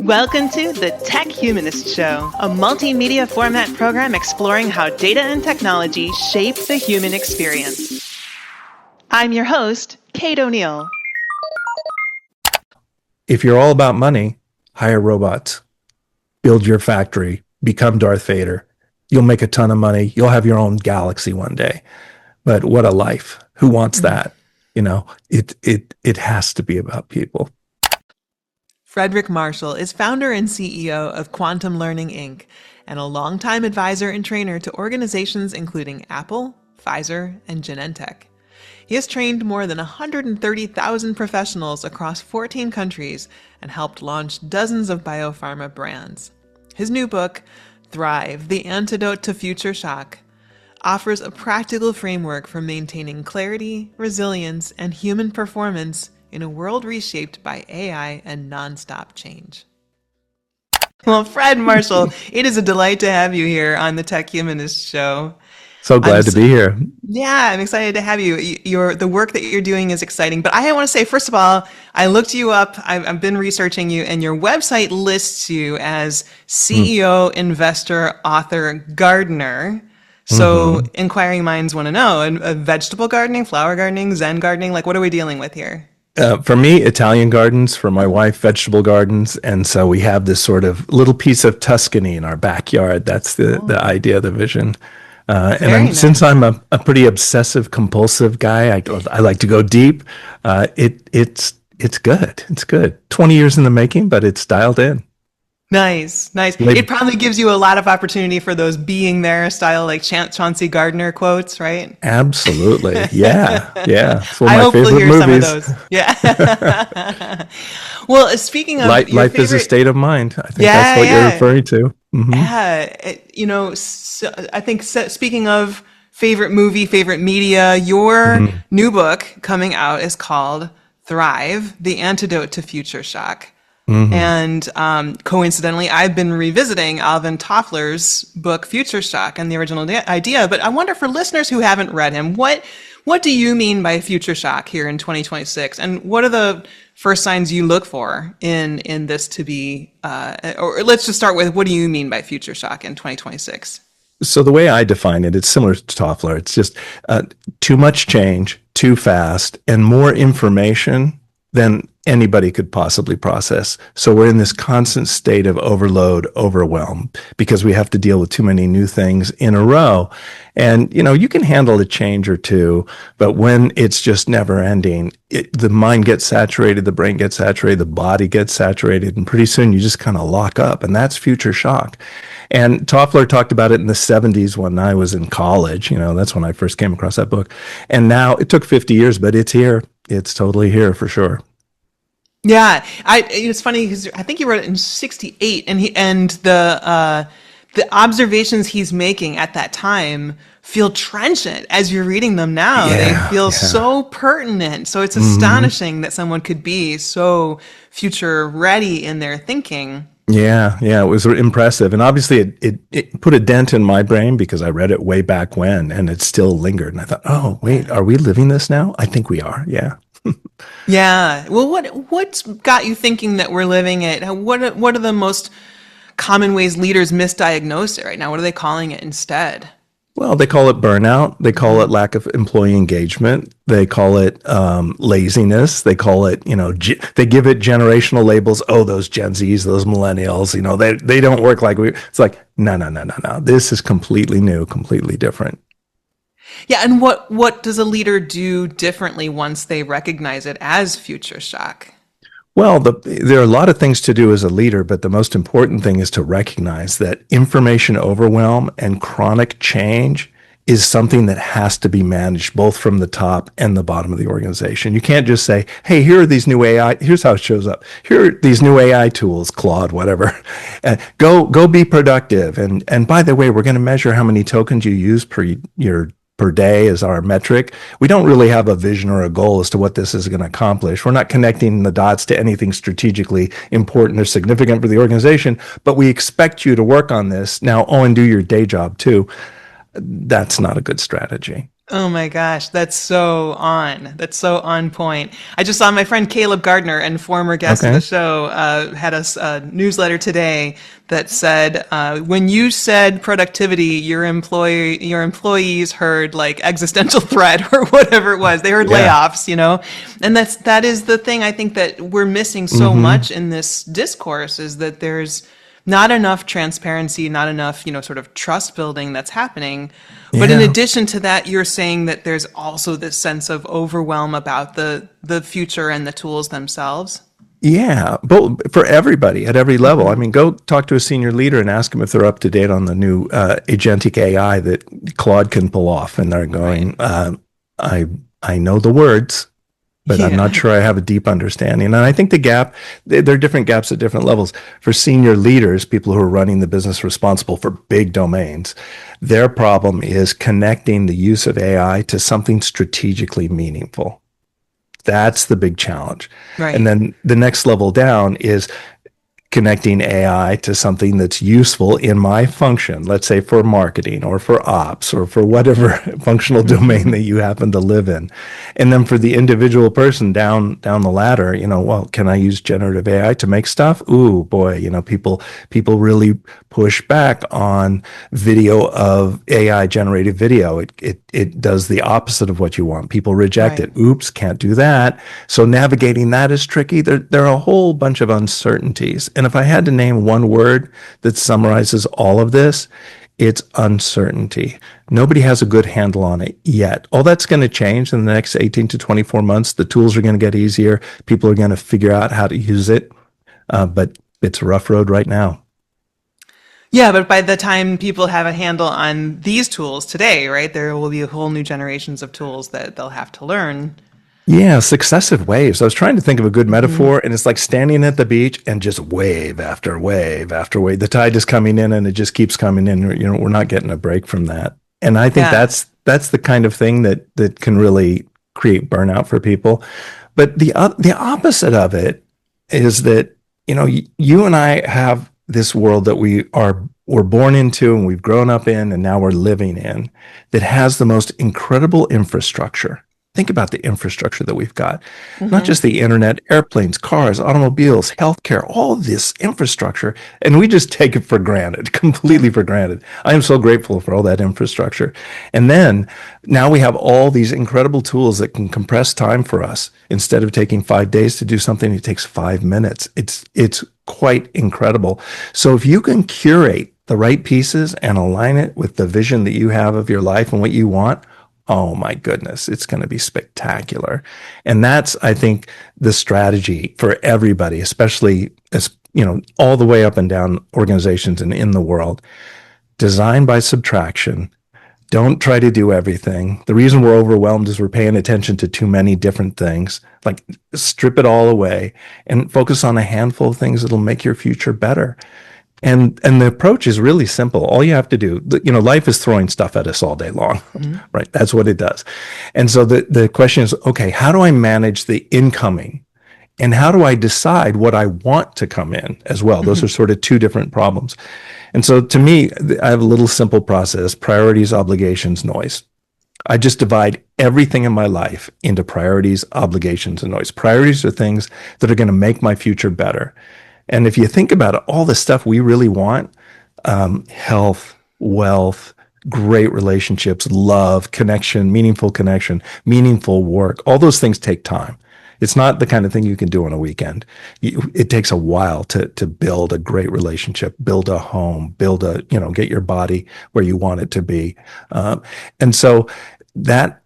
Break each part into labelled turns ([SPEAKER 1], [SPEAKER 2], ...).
[SPEAKER 1] Welcome to the Tech Humanist Show, a multimedia format program exploring how data and technology shape the human experience. I'm your host, Kate O'Neill.
[SPEAKER 2] If you're all about money, hire robots, build your factory, become Darth Vader. You'll make a ton of money. You'll have your own galaxy one day. But what a life. Who wants that? You know, it has to be about people.
[SPEAKER 1] Frederick Marshall is founder and CEO of Quantum Learning, Inc., and a longtime advisor and trainer to organizations including Apple, Pfizer, and Genentech. He has trained more than 130,000 professionals across 14 countries and helped launch dozens of biopharma brands. His new book, Thrive, The Antidote to Future Shock, offers a practical framework for maintaining clarity, resilience, and human performance in a world reshaped by AI and nonstop change. Well, Fred Marshall, it is a delight to have you here on the Tech Humanist Show.
[SPEAKER 2] So glad to be here.
[SPEAKER 1] Yeah, I'm excited to have you. The work that you're doing is exciting. But I want to say, first of all, I looked you up. I've been researching you, and your website lists you as CEO, investor, author, gardener. So inquiring minds want to know, vegetable gardening, flower gardening, Zen gardening, like what are we dealing with here?
[SPEAKER 2] For me, Italian gardens. For my wife, vegetable gardens. And so we have this sort of little piece of Tuscany in our backyard. That's the idea, the vision. Since I'm a pretty obsessive compulsive guy, I like to go deep. It's good. It's good. 20 years in the making, but it's dialed in.
[SPEAKER 1] Nice. It probably gives you a lot of opportunity for those being there style, like Chauncey Gardner quotes, right?
[SPEAKER 2] Absolutely. Yeah. It's one of
[SPEAKER 1] I
[SPEAKER 2] my
[SPEAKER 1] hope we'll
[SPEAKER 2] favorite
[SPEAKER 1] hear
[SPEAKER 2] movies.
[SPEAKER 1] some of those. Yeah. Well, speaking of
[SPEAKER 2] life is a state of mind. I think that's what you're referring to.
[SPEAKER 1] Yeah. I think speaking of favorite movie, favorite media, your new book coming out is called Thrive, The Antidote to Future Shock. And coincidentally, I've been revisiting Alvin Toffler's book, Future Shock, and the original idea. But I wonder, for listeners who haven't read him, what do you mean by future shock here in 2026? And what are the first signs you look for in this to be, or let's just start with, what do you mean by future shock in 2026?
[SPEAKER 2] So the way I define it, it's similar to Toffler. It's just too much change, too fast, and more information than anybody could possibly process. So we're in this constant state of overload, overwhelm, because we have to deal with too many new things in a row. And, you can handle a change or two, but when it's just never ending, the mind gets saturated, the brain gets saturated, the body gets saturated, and pretty soon you just kind of lock up, and that's future shock. And Toffler talked about it in the 70s when I was in college. That's when I first came across that book. And now it took 50 years, but it's here. It's totally here for sure.
[SPEAKER 1] Yeah, it's funny because I think he wrote it in '68, and the observations he's making at that time feel trenchant as you're reading them now. They feel so pertinent. So it's astonishing that someone could be so future ready in their thinking.
[SPEAKER 2] Yeah, it was impressive. And obviously it put a dent in my brain because I read it way back when, and it still lingered. And I thought, oh, wait, are we living this now? I think we are, yeah.
[SPEAKER 1] Yeah. Well, what's got you thinking that we're living it? What are the most common ways leaders misdiagnose it right now? What are they calling it instead?
[SPEAKER 2] Well, they call it burnout. They call it lack of employee engagement. They call it laziness. They call it, they give it generational labels. Oh, those Gen Zs, those millennials, they don't work like we. It's like, no. This is completely new, completely different.
[SPEAKER 1] Yeah, and what does a leader do differently once they recognize it as future shock?
[SPEAKER 2] Well, there are a lot of things to do as a leader, but the most important thing is to recognize that information overwhelm and chronic change is something that has to be managed both from the top and the bottom of the organization. You can't just say, hey, here are these new AI, here's how it shows up. Here are these new AI tools, Claude, whatever. Go be productive. And by the way, we're going to measure how many tokens you use per day as our metric. We don't really have a vision or a goal as to what this is going to accomplish. We're not connecting the dots to anything strategically important or significant for the organization, but we expect you to work on this now, and do your day job too. That's not a good strategy.
[SPEAKER 1] Oh my gosh, that's so on. That's so on point. I just saw my friend Caleb Gardner, and former guest of the
[SPEAKER 2] Okay.
[SPEAKER 1] show, had a newsletter today that said, when you said productivity, your employees heard like existential threat or whatever it was. They heard
[SPEAKER 2] Yeah.
[SPEAKER 1] layoffs, and that is the thing I think that we're missing so
[SPEAKER 2] Hmm.
[SPEAKER 1] much in this discourse, is that there's not enough transparency, not enough, sort of trust building that's happening. But in
[SPEAKER 2] Yeah.
[SPEAKER 1] addition to that, you're saying that there's also this sense of overwhelm about the future and the tools themselves.
[SPEAKER 2] Yeah, but for everybody at every level. I mean, go talk to a senior leader and ask them if they're up to date on the new agentic AI that Claude can pull off, and they're
[SPEAKER 1] Right.
[SPEAKER 2] going, "I I know the words, but I'm not
[SPEAKER 1] Yeah.
[SPEAKER 2] sure I have a deep understanding." And I think the gap, there are different gaps at different levels. For senior leaders, people who are running the business responsible for big domains, their problem is connecting the use of AI to something strategically meaningful. That's the big challenge. And
[SPEAKER 1] Right.
[SPEAKER 2] then the next level down is connecting AI to something that's useful in my function, let's say for marketing or for ops or for whatever functional domain that you happen to live in. And then for the individual person down the ladder, well, can I use generative AI to make stuff? Ooh, boy, people really push back on video of AI generated video. It does the opposite of what you want. People reject
[SPEAKER 1] Right.
[SPEAKER 2] it. Oops, can't do that. So navigating that is tricky. There are a whole bunch of uncertainties. And if I had to name one word that summarizes all of this, it's uncertainty. Nobody has a good handle on it yet. All that's going to change in the next 18 to 24 months. The tools are going to get easier. People are going to figure out how to use it. But it's a rough road right now.
[SPEAKER 1] Yeah, but by the time people have a handle on these tools today, right, there will be a whole new generations of tools that they'll have to learn.
[SPEAKER 2] Yeah, successive waves. I was trying to think of a good metaphor, and it's like standing at the beach and just wave after wave after wave. The tide is coming in, and it just keeps coming in. We're not getting a break from that. And I think
[SPEAKER 1] Yeah.
[SPEAKER 2] that's the kind of thing that can really create burnout for people. But the opposite of it is that you and I have this world that we're born into and we've grown up in, and now we're living in, that has the most incredible infrastructure. Think about the infrastructure that we've got, not
[SPEAKER 1] Hmm.
[SPEAKER 2] just the internet, airplanes, cars, automobiles, healthcare, all this infrastructure. And we just take it for granted,
[SPEAKER 1] Yeah.
[SPEAKER 2] completely for granted. I am so grateful for all that infrastructure. And then now we have all these incredible tools that can compress time for us. Instead of taking 5 days to do something, it takes 5 minutes. It's quite incredible. So if you can curate the right pieces and align it with the vision that you have of your life and what you want, oh my goodness, it's going to be spectacular. And that's, I think, the strategy for everybody, especially as all the way up and down organizations and in the world. Design by subtraction. Don't try to do everything. The reason we're overwhelmed is we're paying attention to too many different things. Like, strip it all away and focus on a handful of things that'll make your future better. And the approach is really simple. All you have to do, life is throwing stuff at us all day long,
[SPEAKER 1] Hmm.
[SPEAKER 2] right? That's what it does. And so the question is, okay, how do I manage the incoming? And how do I decide what I want to come in as well? Those are
[SPEAKER 1] Hmm.
[SPEAKER 2] sort of two different problems. And so to me, I have a little simple process: priorities, obligations, noise. I just divide everything in my life into priorities, obligations, and noise. Priorities are things that are going to make my future better. And if you think about it, all the stuff we really want, health, wealth, great relationships, love, connection, meaningful work, all those things take time. It's not the kind of thing you can do on a weekend. It takes a while to build a great relationship, build a home, get your body where you want it to be. And so that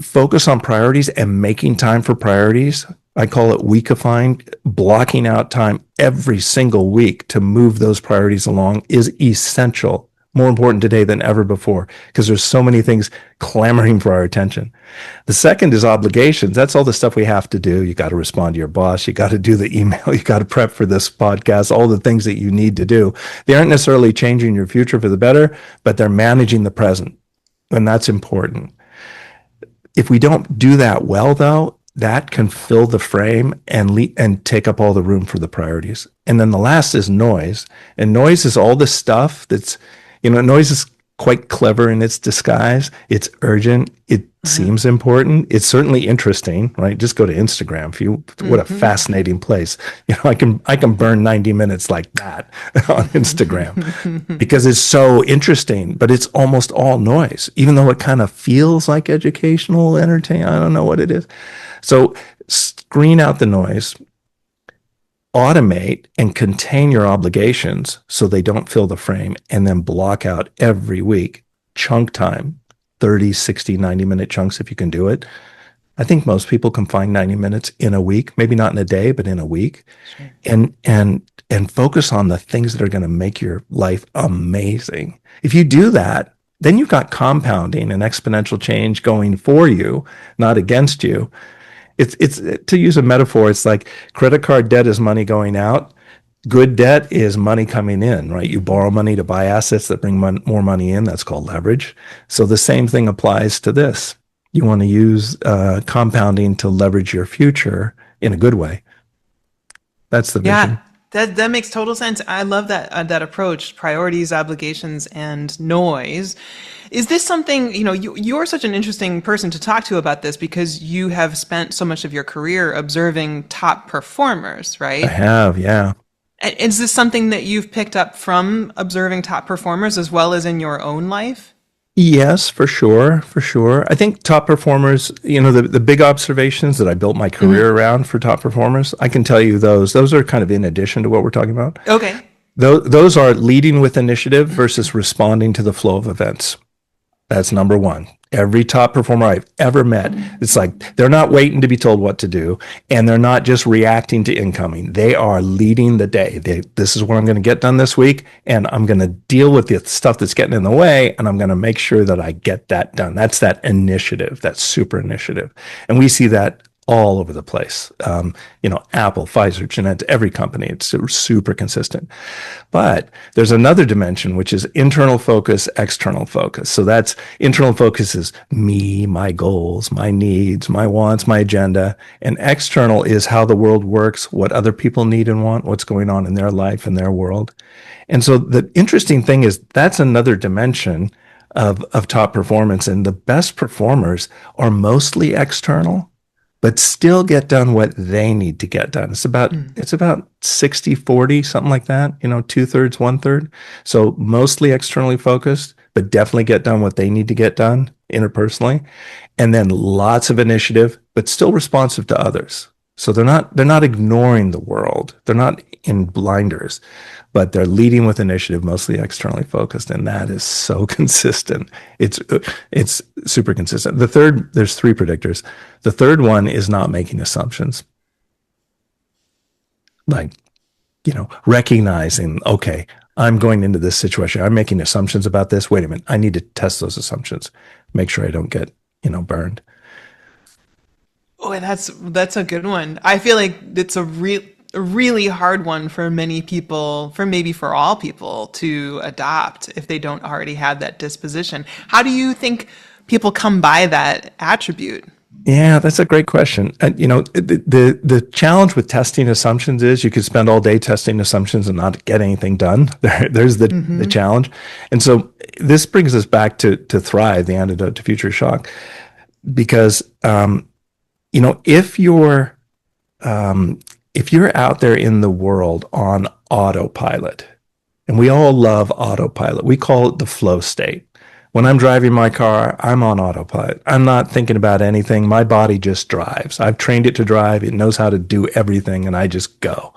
[SPEAKER 2] focus on priorities and making time for priorities. I call it weekifying, blocking out time every single week to move those priorities along is essential. More important today than ever before, because there's so many things clamoring for our attention. The second is obligations. That's all the stuff we have to do. You got to respond to your boss. You got to do the email. You got to prep for this podcast, all the things that you need to do. They aren't necessarily changing your future for the better, but they're managing the present. And that's important. If we don't do that well, though, that can fill the frame and take up all the room for the priorities. And then the last is noise. And noise is all the stuff that's, noise is quite clever in its disguise. It's urgent. It seems important. It's certainly interesting, right? Just go to Instagram. What a fascinating place. I can burn 90 minutes like that on Instagram because it's so interesting, but it's almost all noise, even though it kind of feels like educational, entertaining. I don't know what it is. So screen out the noise, automate and contain your obligations so they don't fill the frame, and then block out every week chunk time, 30, 60, 90-minute chunks if you can do it. I think most people can find 90 minutes in a week, maybe not in a day, but in a week. Sure. And focus on the things that are going to make your life amazing. If you do that, then you've got compounding and exponential change going for you, not against you. It's to use a metaphor, it's like credit card debt is money going out. Good debt is money coming in, right? You borrow money to buy assets that bring more money in. That's called leverage. So the same thing applies to this. You want to use compounding to leverage your future in a good way. That's the vision.
[SPEAKER 1] Yeah, that makes total sense. I love that approach: priorities, obligations, and noise. Is this something, you're such an interesting person to talk to about this because you have spent so much of your career observing top performers, right?
[SPEAKER 2] I have, yeah.
[SPEAKER 1] Is this something that you've picked up from observing top performers as well as in your own life?
[SPEAKER 2] Yes, for sure. I think top performers, the big observations that I built my career around for top performers, I can tell you those are kind of in addition to what we're talking about.
[SPEAKER 1] Okay.
[SPEAKER 2] Those are leading with initiative versus responding to the flow of events. That's number one. Every top performer I've ever met, it's like they're not waiting to be told what to do, and they're not just reacting to incoming. They are leading the day. This is what I'm going to get done this week, and I'm going to deal with the stuff that's getting in the way, and I'm going to make sure that I get that done. That's that initiative, that super initiative. And we see that all over the place. Apple, Pfizer, Genentech, every company, it's super consistent. But there's another dimension, which is internal focus, external focus. So that's internal focus is me, my goals, my needs, my wants, my agenda. And external is how the world works, what other people need and want, what's going on in their life and their world. And so the interesting thing is that's another dimension of top performance. And the best performers are mostly external, but still get done what they need to get done. It's about 60-40, something like that, 2/3, 1/3. So mostly externally focused, but definitely get done what they need to get done interpersonally. And then lots of initiative, but still responsive to others. So they're not ignoring the world. They're not in blinders, but they're leading with initiative, mostly externally focused. And that is so consistent. It's super consistent. There's three predictors. The third one is not making assumptions. Like, recognizing, okay, I'm going into this situation. I'm making assumptions about this. Wait a minute. I need to test those assumptions. Make sure I don't get, burned.
[SPEAKER 1] Oh, that's a good one. I feel like it's a really hard one for many people, for all people to adopt if they don't already have that disposition. How do you think people come by that attribute?
[SPEAKER 2] Yeah, that's a great question. The challenge with testing assumptions is you could spend all day testing assumptions and not get anything done. There's the challenge. And so this brings us back to Thrive, the antidote to future shock, because if you're out there in the world on autopilot, and we all love autopilot, we call it the flow state. When I'm driving my car, I'm on autopilot. I'm not thinking about anything. My body just drives. I've trained it to drive. It knows how to do everything, and I just go.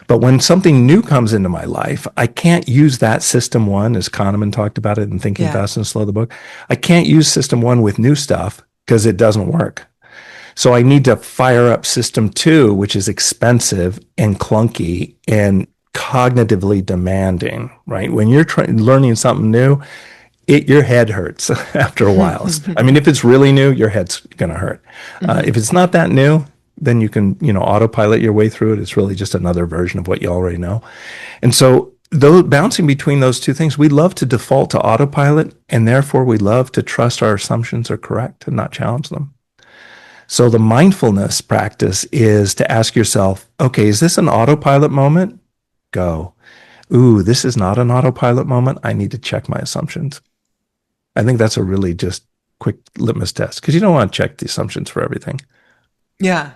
[SPEAKER 2] But when something new comes into my life, I can't use that system one, as Kahneman talked about it in Thinking Fast and Slow, the book. I can't use system one with new stuff because it doesn't work. So I need to fire up system two, which is expensive and clunky and cognitively demanding, right? When you're learning something new, your head hurts after a while. I mean, if it's really new, your head's going to hurt. If it's not that new, then you can, autopilot your way through it. It's really just another version of what you already know. And so bouncing between those two things, we love to default to autopilot, and therefore we love to trust our assumptions are correct and not challenge them. So the mindfulness practice is to ask yourself, okay, is this an autopilot moment? Go. Ooh, this is not an autopilot moment. I need to check my assumptions. I think that's a really just quick litmus test because you don't want to check the assumptions for everything.
[SPEAKER 1] Yeah,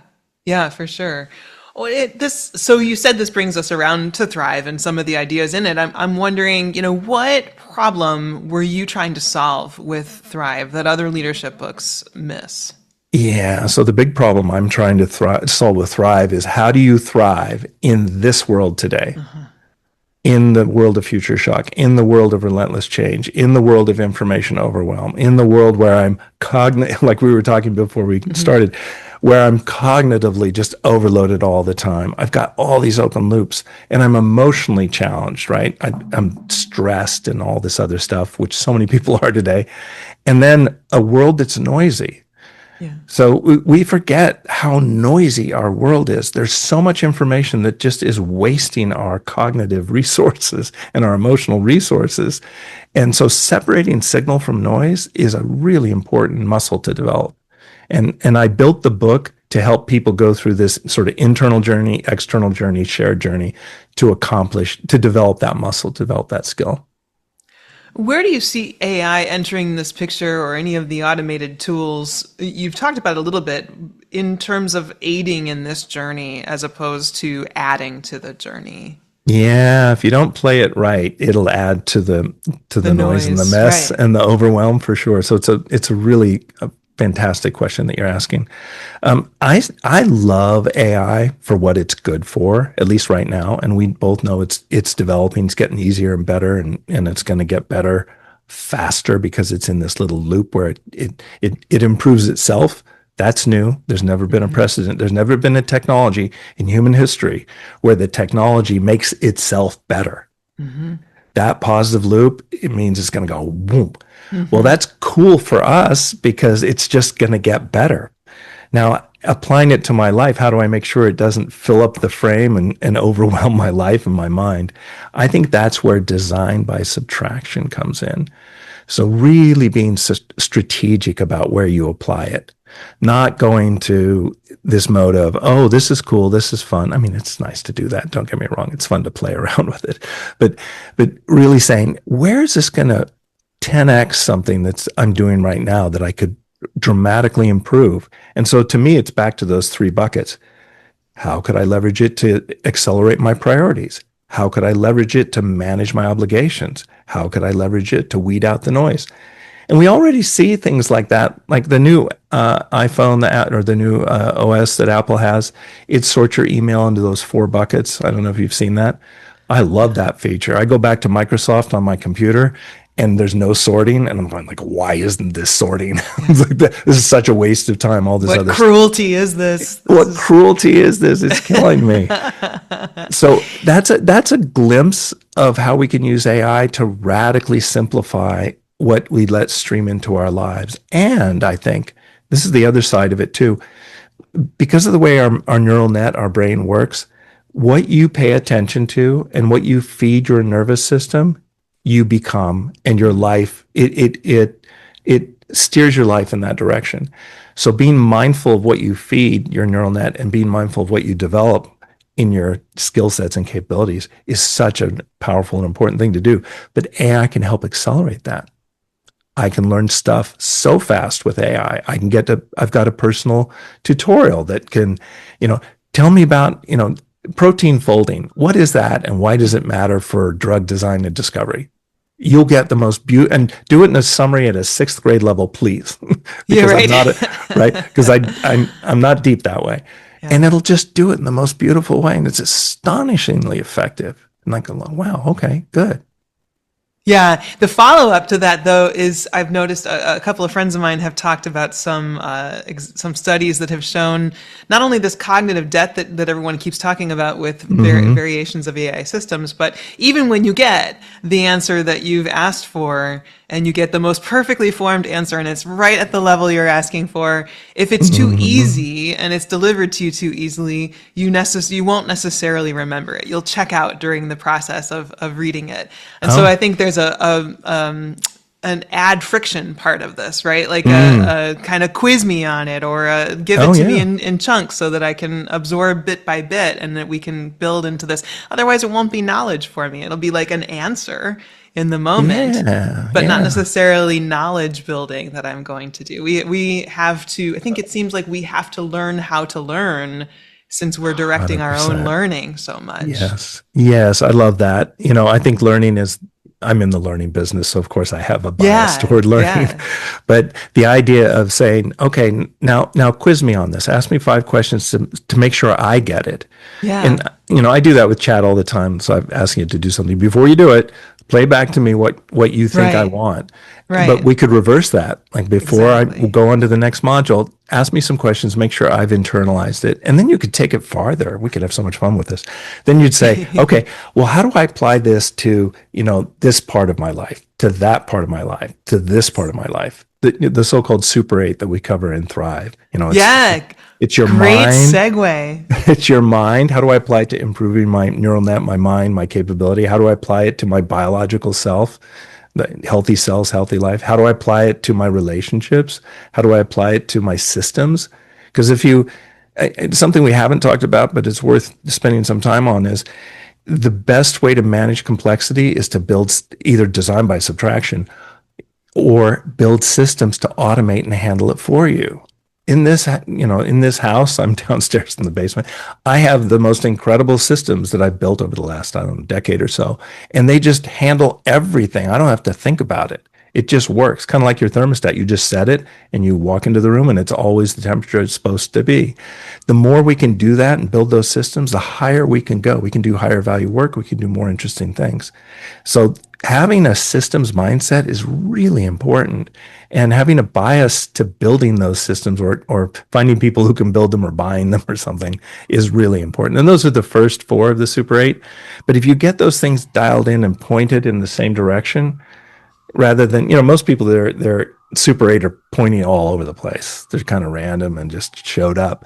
[SPEAKER 1] yeah, for sure. Well, so you said this brings us around to Thrive and some of the ideas in it. I'm wondering, what problem were you trying to solve with Thrive that other leadership books miss?
[SPEAKER 2] Yeah. So the big problem I'm trying to solve with Thrive is how do you thrive in this world today? In the world of future shock, in the world of relentless change, in the world of information overwhelm, in the world where I'm like we were talking before we started, where I'm cognitively just overloaded all the time. I've got all these open loops and I'm emotionally challenged, right? I'm stressed and all this other stuff, which so many people are today. And then a world that's noisy.
[SPEAKER 1] Yeah.
[SPEAKER 2] So we forget how noisy our world is. There's so much information that just is wasting our cognitive resources and our emotional resources. And so separating signal from noise is a really important muscle to develop. And I built the book to help people go through this sort of internal journey, external journey, shared journey to develop that muscle, to develop that skill.
[SPEAKER 1] Where do you see AI entering this picture or any of the automated tools? You've talked about it a little bit in terms of aiding in this journey as opposed to adding to the journey.
[SPEAKER 2] Yeah, if you don't play it right, it'll add to the noise and the mess
[SPEAKER 1] right.
[SPEAKER 2] and the overwhelm for sure. So it's a really fantastic question that you're asking. I love AI for what it's good for, at least right now, and we both know it's developing, it's getting easier and better, and it's going to get better faster because it's in this little loop where it improves itself. That's new. There's never been a precedent. There's never been a technology in human history where the technology makes itself better. That positive loop, it means it's going to go boom. Well, that's cool for us because it's just going to get better. Now, applying it to my life, how do I make sure it doesn't fill up the frame and overwhelm my life and my mind? I think that's where design by subtraction comes in. So really being strategic about where you apply it, not going to this mode of, oh, this is cool, this is fun. I mean, it's nice to do that. Don't get me wrong. It's fun to play around with it. But really saying, where is this going to 10x something I'm doing right now that I could dramatically improve? And so to me, it's back to those three buckets. How could I leverage it to accelerate my priorities? How could I leverage it to manage my obligations? How could I leverage it to weed out the noise? And we already see things like that, like the new iPhone or the new OS that Apple has. It sorts your email into those 4 buckets. I don't know if you've seen that. I love that feature. I go back to Microsoft on my computer and there's no sorting. And I'm going like, why isn't this sorting? It's like, this is such a waste of time. All this
[SPEAKER 1] What
[SPEAKER 2] other
[SPEAKER 1] cruelty is this?
[SPEAKER 2] What cruelty is this? It's killing me. So that's a glimpse of how we can use AI to radically simplify what we let stream into our lives. And I think this is the other side of it too. Because of the way our neural net, our brain works, what you pay attention to and what you feed your nervous system, you become, and your life, it steers your life in that direction. So being mindful of what you feed your neural net and being mindful of what you develop in your skill sets and capabilities is such a powerful and important thing to do. But AI can help accelerate that. I can learn stuff so fast with AI. I've got a personal tutorial that can, tell me about, protein folding. What is that? And why does it matter for drug design and discovery? You'll get the most beautiful, and do it in a summary at a 6th grade level, please. Because
[SPEAKER 1] Yeah, right.
[SPEAKER 2] I'm not, right? Because I'm not deep that way. Yeah. And it'll just do it in the most beautiful way. And it's astonishingly effective. And I go, wow, okay, good.
[SPEAKER 1] Yeah. The follow-up to that, though, is I've noticed a couple of friends of mine have talked about some studies that have shown not only this cognitive debt that everyone keeps talking about with variations of AI systems, but even when you get the answer that you've asked for and you get the most perfectly formed answer and it's right at the level you're asking for, if it's too easy and it's delivered to you too easily, you won't necessarily remember it. You'll check out during the process of reading it. And so I think there's an add friction part of this, right? Like a kind of quiz me on it, or give it
[SPEAKER 2] Oh,
[SPEAKER 1] to me
[SPEAKER 2] yeah.
[SPEAKER 1] in chunks so that I can absorb bit by bit and that we can build into this. Otherwise, it won't be knowledge for me. It'll be like an answer in the moment,
[SPEAKER 2] Yeah.
[SPEAKER 1] but not
[SPEAKER 2] Yeah.
[SPEAKER 1] necessarily knowledge building that I'm going to do. We have to, I think it seems like we have to learn how to learn since we're directing our own
[SPEAKER 2] 100%.
[SPEAKER 1] learning so much.
[SPEAKER 2] Yes. Yes. I love that. I think learning is, I'm in the learning business. So of course I have a bias
[SPEAKER 1] Yeah,
[SPEAKER 2] toward learning,
[SPEAKER 1] yeah,
[SPEAKER 2] but the idea of saying, okay, now quiz me on this, ask me 5 questions to make sure I get it. And,
[SPEAKER 1] yeah,
[SPEAKER 2] I do that with chat all the time. So I'm asking you to do something before you do it, play back to me what you think I
[SPEAKER 1] right,
[SPEAKER 2] want. But
[SPEAKER 1] right,
[SPEAKER 2] we could reverse that. Like before I
[SPEAKER 1] exactly.
[SPEAKER 2] go on to the next module, ask me some questions, make sure I've internalized it. And then you could take it farther. We could have so much fun with this. Then you'd say, okay, well, how do I apply this to, this part of my life, to that part of my life, to this part of my life? The so-called Super 8 that we cover in Thrive.
[SPEAKER 1] Yeah,
[SPEAKER 2] It's your
[SPEAKER 1] great
[SPEAKER 2] mind.
[SPEAKER 1] segue.
[SPEAKER 2] It's your mind. How do I apply it to improving my neural net, my mind, my capability? How do I apply it to my biological self, the healthy cells, healthy life? How do I apply it to my relationships? How do I apply it to my systems? Because it's something we haven't talked about, but it's worth spending some time on, is the best way to manage complexity is to build, either design by subtraction or build systems to automate and handle it for you. In this house, I'm downstairs in the basement. I have the most incredible systems that I've built over the last, I don't know, decade or so. And they just handle everything. I don't have to think about it. It just works. Kind of like your thermostat. You just set it and you walk into the room and it's always the temperature it's supposed to be. The more we can do that and build those systems, the higher we can go. We can do higher value work. We can do more interesting things. So having a systems mindset is really important, and having a bias to building those systems, or finding people who can build them or buying them or something, is really important. And those are the first 4 of the Super 8. But if you get those things dialed in and pointed in the same direction, rather than, most people, they're Super 8 are pointing all over the place. They're kind of random and just showed up.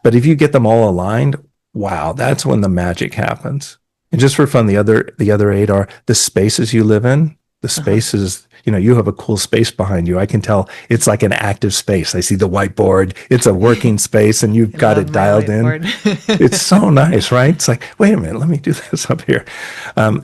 [SPEAKER 2] But if you get them all aligned, wow, that's when the magic happens. And just for fun, the other 8 are the spaces you live in. The
[SPEAKER 1] Uh-huh.
[SPEAKER 2] spaces, you have a cool space behind you. I can tell it's like an active space. I see the whiteboard. It's a working space and you've
[SPEAKER 1] I
[SPEAKER 2] got
[SPEAKER 1] love
[SPEAKER 2] it
[SPEAKER 1] my
[SPEAKER 2] dialed in.
[SPEAKER 1] whiteboard.
[SPEAKER 2] It's so nice, right? It's like, wait a minute, let me do this up here. Um,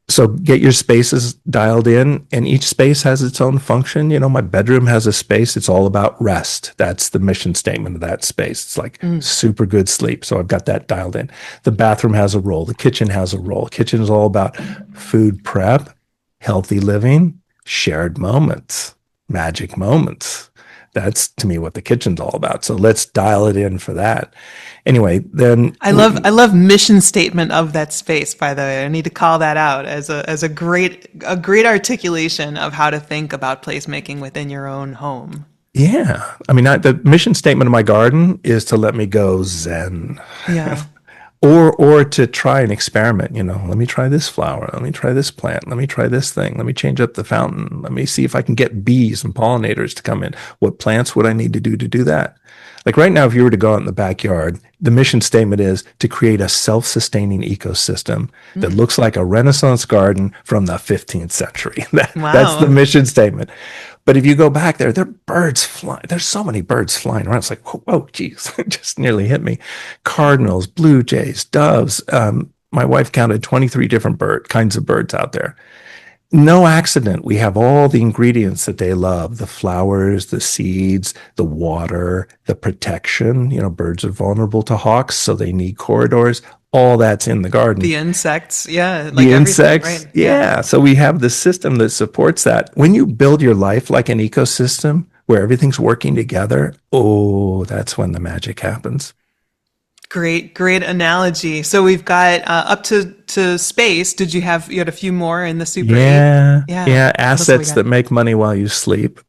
[SPEAKER 2] so get your spaces dialed in, and each space has its own function. My bedroom has a space. It's all about rest. That's the mission statement of that space. It's like
[SPEAKER 1] Mm.
[SPEAKER 2] super good sleep. So I've got that dialed in. The bathroom has a role. The kitchen has a role. Kitchen is all about food prep, healthy living, shared moments, magic moments. That's to me what the kitchen's all about. So let's dial it in for that. Anyway, then
[SPEAKER 1] I love mission statement of that space, by the way. I need to call that out as a great articulation of how to think about placemaking within your own home.
[SPEAKER 2] yeah. I mean, the mission statement of my garden is to let me go zen,
[SPEAKER 1] Yeah.
[SPEAKER 2] or to try and experiment. Let me try this flower. Let me try this plant. Let me try this thing. Let me change up the fountain. Let me see if I can get bees and pollinators to come in. What plants would I need to do that? Like right now, if you were to go out in the backyard, the mission statement is to create a self-sustaining ecosystem that
[SPEAKER 1] Mm.
[SPEAKER 2] looks like a Renaissance garden from the 15th century. That's the
[SPEAKER 1] Wow.
[SPEAKER 2] mission statement. But if you go back there are birds flying. There's so many birds flying around. It's like, whoa, geez, it just nearly hit me. Cardinals, blue jays, doves. My wife counted 23 different kinds of birds out there. No accident. We have all the ingredients that they love: the flowers, the seeds, the water, the protection. Birds are vulnerable to hawks, so they need corridors. All that's in the garden.
[SPEAKER 1] The insects, yeah, like
[SPEAKER 2] The
[SPEAKER 1] everything,
[SPEAKER 2] insects,
[SPEAKER 1] right? Yeah.
[SPEAKER 2] yeah. So we have the system that supports that. When you build your life like an ecosystem where everything's working together, oh, that's when the magic happens.
[SPEAKER 1] Great analogy. So we've got up to space. You had a few more in the Super 8?
[SPEAKER 2] Yeah,
[SPEAKER 1] Yeah.
[SPEAKER 2] yeah.
[SPEAKER 1] What else have we
[SPEAKER 2] Assets
[SPEAKER 1] got?
[SPEAKER 2] that make money while you sleep.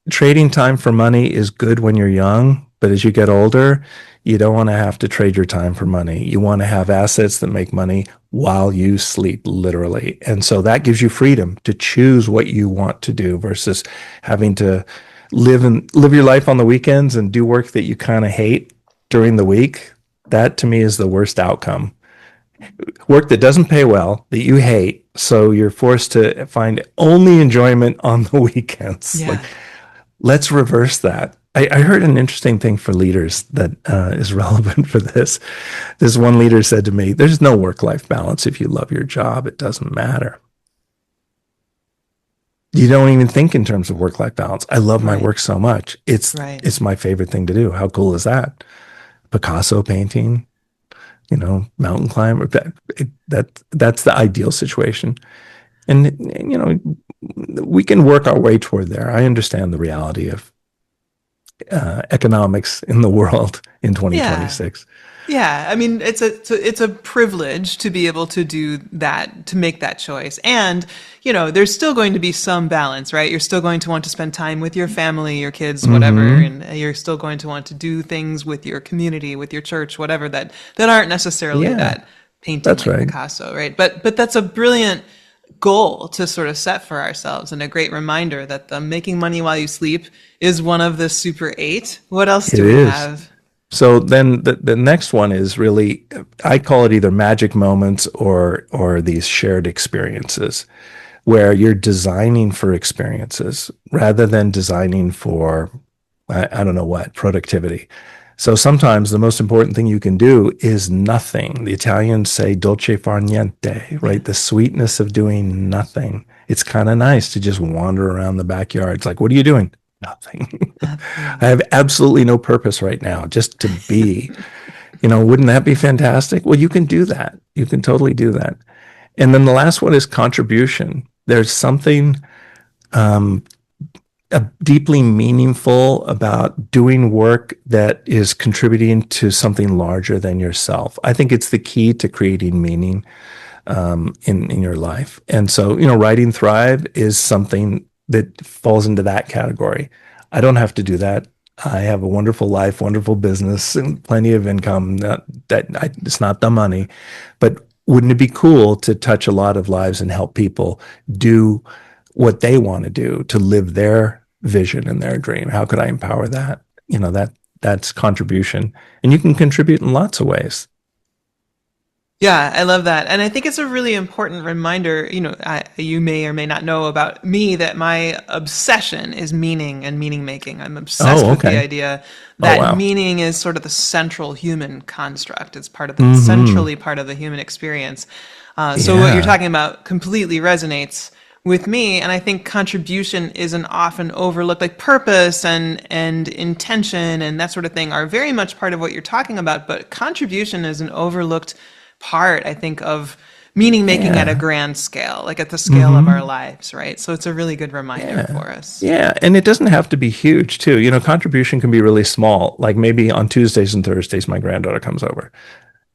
[SPEAKER 2] Trading time for money is good when you're young, but as you get older, you don't want to have to trade your time for money. You want to have assets that make money while you sleep, literally. And so that gives you freedom to choose what you want to do versus having to live your life on the weekends and do work that you kind of hate during the week. That to me is the worst outcome. work that doesn't pay well, that you hate, so you're forced to find only enjoyment on the weekends. Like,
[SPEAKER 1] Yeah.
[SPEAKER 2] let's reverse that. I heard an interesting thing for leaders that is relevant for this. This one leader said to me, there's no work-life balance if you love your job. It doesn't matter. You don't even think in terms of work-life balance. I love my
[SPEAKER 1] Right.
[SPEAKER 2] work so much.
[SPEAKER 1] Right.
[SPEAKER 2] It's my favorite thing to do. How cool is that? Picasso painting, mountain climber. That's the ideal situation. And we can work our way toward there. I understand the reality of economics in the world in
[SPEAKER 1] Yeah.
[SPEAKER 2] 2026.
[SPEAKER 1] Yeah, I mean, it's a privilege to be able to do that, to make that choice. And, there's still going to be some balance, right? You're still going to want to spend time with your family, your kids, whatever,
[SPEAKER 2] Mm-hmm.
[SPEAKER 1] and you're still going to want to do things with your community, with your church, whatever that aren't necessarily
[SPEAKER 2] Yeah,
[SPEAKER 1] that painting
[SPEAKER 2] that's
[SPEAKER 1] like
[SPEAKER 2] right.
[SPEAKER 1] Picasso, right? But that's a brilliant goal to sort of set for ourselves, and a great reminder that the making money while you sleep is one of the super eight. What else
[SPEAKER 2] It
[SPEAKER 1] do we
[SPEAKER 2] is.
[SPEAKER 1] have?
[SPEAKER 2] So then the next one is really, I call it either magic moments or these shared experiences where you're designing for experiences rather than designing for, I don't know what, productivity. So sometimes the most important thing you can do is nothing. The Italians say dolce far niente,
[SPEAKER 1] Yeah.
[SPEAKER 2] right? The sweetness of doing nothing. It's kind of nice to just wander around the backyard. It's like, what are you doing? Nothing. I
[SPEAKER 1] Absolutely.
[SPEAKER 2] have absolutely no purpose right now, just to be. Wouldn't that be fantastic? Well, you can do that. You can totally do that. And then the last one is contribution. There's something deeply meaningful about doing work that is contributing to something larger than yourself. I think it's the key to creating meaning in your life. And so, writing Thrive is something that falls into that category. I don't have to do that. I have a wonderful life, wonderful business, and plenty of income. It's not the money, but wouldn't it be cool to touch a lot of lives and help people do what they want to do to live their vision and their dream? How could I empower that? That's contribution, and you can contribute in lots of ways.
[SPEAKER 1] Yeah, I love that. And I think it's a really important reminder. You may or may not know about me that my obsession is meaning and meaning making. I'm obsessed
[SPEAKER 2] Oh,
[SPEAKER 1] with the
[SPEAKER 2] okay.
[SPEAKER 1] idea
[SPEAKER 2] Oh,
[SPEAKER 1] that
[SPEAKER 2] wow.
[SPEAKER 1] meaning is sort of the central human construct. It's
[SPEAKER 2] Hmm.
[SPEAKER 1] centrally part of the human experience. So what you're
[SPEAKER 2] Yeah.
[SPEAKER 1] talking about completely resonates with me. And I think contribution is an often overlooked, like purpose and intention and that sort of thing are very much part of what you're talking about. But contribution is an overlooked part, I think, of meaning making at a
[SPEAKER 2] Yeah.
[SPEAKER 1] grand scale, like at the scale of our
[SPEAKER 2] Hmm.
[SPEAKER 1] lives, right? So it's a really good reminder
[SPEAKER 2] Yeah.
[SPEAKER 1] for us.
[SPEAKER 2] Yeah. And it doesn't have to be huge, too. Contribution can be really small. Like maybe on Tuesdays and Thursdays, my granddaughter comes over.